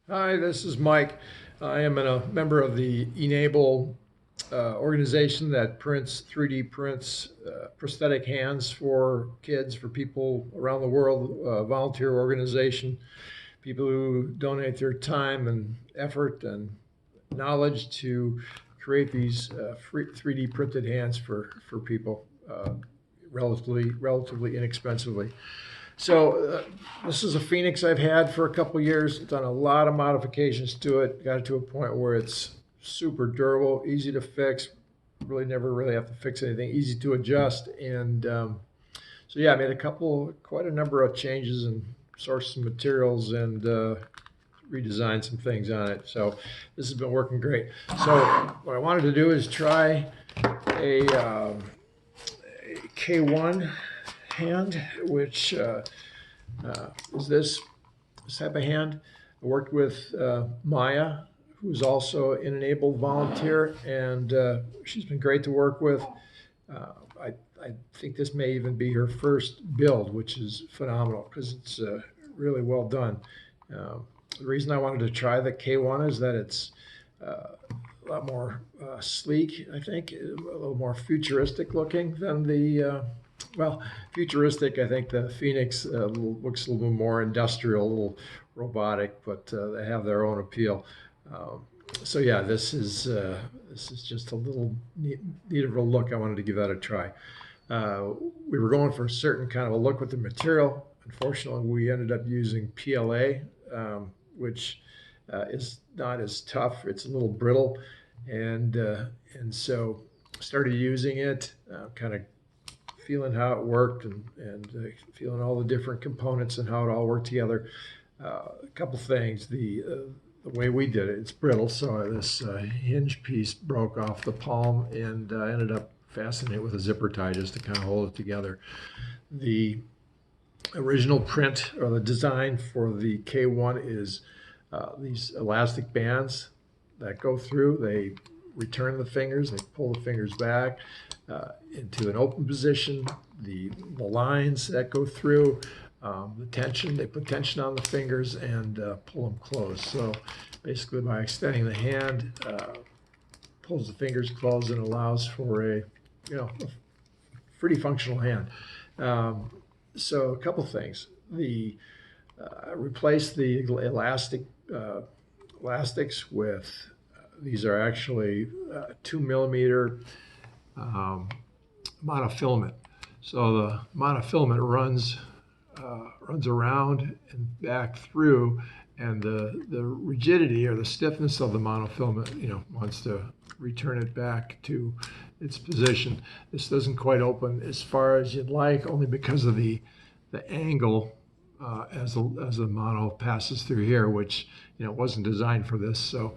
Hi, this is Mike. I am a member of the Enable organization that prints 3D prints prosthetic hands for kids, for people around the world, volunteer organization, people who donate their time and effort and knowledge to create these free 3D printed hands for people relatively inexpensively. So this is a Phoenix I've had for a couple years. Done a lot of modifications to it. Got it to a point where it's super durable, easy to fix. Really never really have to fix anything. Easy to adjust. And so yeah, I made quite a number of changes and sourced some materials and redesigned some things on it. So this has been working great. So what I wanted to do is try a K1 hand, which is this type of hand. I worked with Maya, who's also an enabled volunteer, and she's been great to work with. I think this may even be her first build, which is phenomenal because it's really well done. The reason I wanted to try the K1 is that it's a lot more sleek, I think, a little more futuristic looking than well, futuristic. I think the Phoenix looks a little bit more industrial, a little robotic, but they have their own appeal. Um, so yeah, this is just a little neat of a look. I wanted to give that a try. We were going for a certain kind of a look with the material. Unfortunately, we ended up using PLA, which is not as tough. It's a little brittle, and so started using it, kind of feeling how it worked and feeling all the different components and how it all worked together. A couple things. The way we did it, it's brittle, so this hinge piece broke off the palm and ended up fastening it with a zipper tie just to kind of hold it together. The original print or the design for the K1 is these elastic bands that go through. They return the fingers, they pull the fingers back into an open position. The lines that go through, the tension, they put tension on the fingers and pull them closed. So basically by extending the hand, pulls the fingers closed and allows for a pretty functional hand. So a couple things. The replace the elastics with these are actually 2 millimeter monofilament. So the monofilament runs around and back through, and the rigidity or the stiffness of the monofilament, wants to return it back to its position. This doesn't quite open as far as you'd like, only because of the angle as the mono passes through here, which wasn't designed for this. So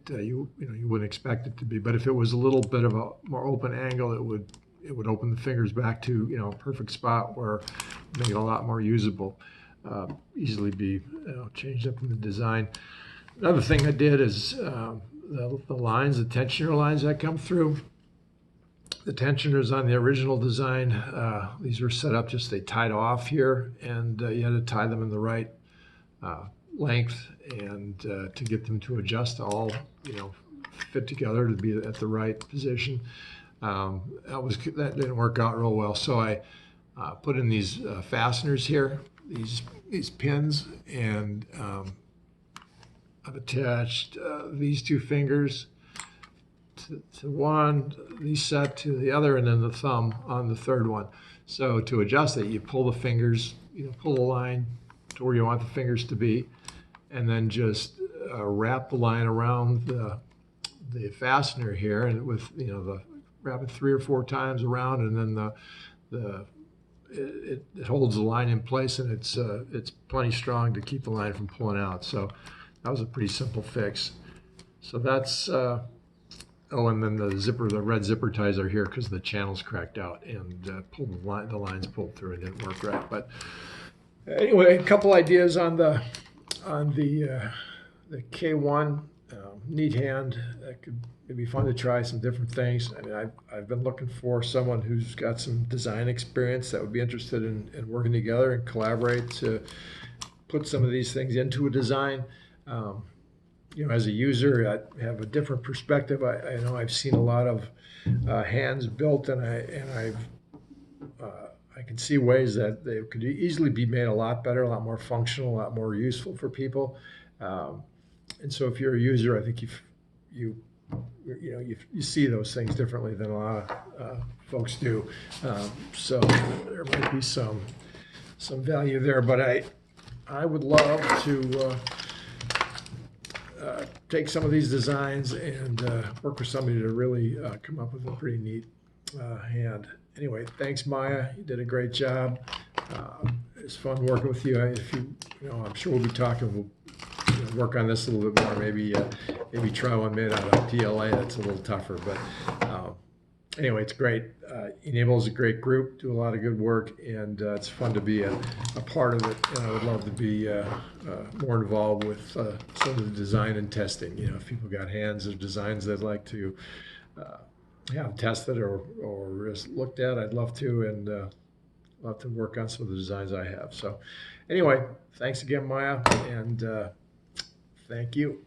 you wouldn't expect it to be, but if it was a little bit of a more open angle, it would open the fingers back to a perfect spot where make it a lot more usable, easily be changed up in the design. Another thing I did is the lines, the tensioner lines that come through. The tensioners on the original design, these were set up just they tied off here, and you had to tie them in the right length and to get them to adjust to all fit together to be at the right position. That didn't work out real well, so I put in these fasteners here, these pins, and I've attached these two fingers to one, these set to the other, and then the thumb on the third one. So to adjust it, you pull the fingers, pull the line to where you want the fingers to be, and then just wrap the line around the fastener here, and with wrap it 3 or 4 times around, and then it holds the line in place, and it's plenty strong to keep the line from pulling out. So that was a pretty simple fix. So that's oh, and then the red zipper ties are here because the channel's cracked out and the lines pulled through and didn't work right. But anyway, a couple ideas on the K1 neat hand. That could be fun to try some different things. I mean, I've been looking for someone who's got some design experience that would be interested in working together and collaborate to put some of these things into a design. As a user, I have a different perspective. I know I've seen a lot of hands built, and I can see ways that they could easily be made a lot better, a lot more functional, a lot more useful for people. Um, and so, if you're a user, I think you you see those things differently than a lot of folks do. So there might be some value there, but I would love to take some of these designs and work with somebody to really come up with a pretty neat hand. Anyway, thanks, Maya. You did a great job. It's fun working with you. If I'm sure we'll be talking. We'll work on this a little bit more. Maybe try one made out of PLA. That's a little tougher, but anyway, it's great. Enable is a great group. Do a lot of good work, and it's fun to be a part of it. And I would love to be more involved with some of the design and testing. If people got hands of designs they'd like to have tested or just looked at, I'd love to, and love to work on some of the designs I have. So anyway, thanks again, Maya, and thank you.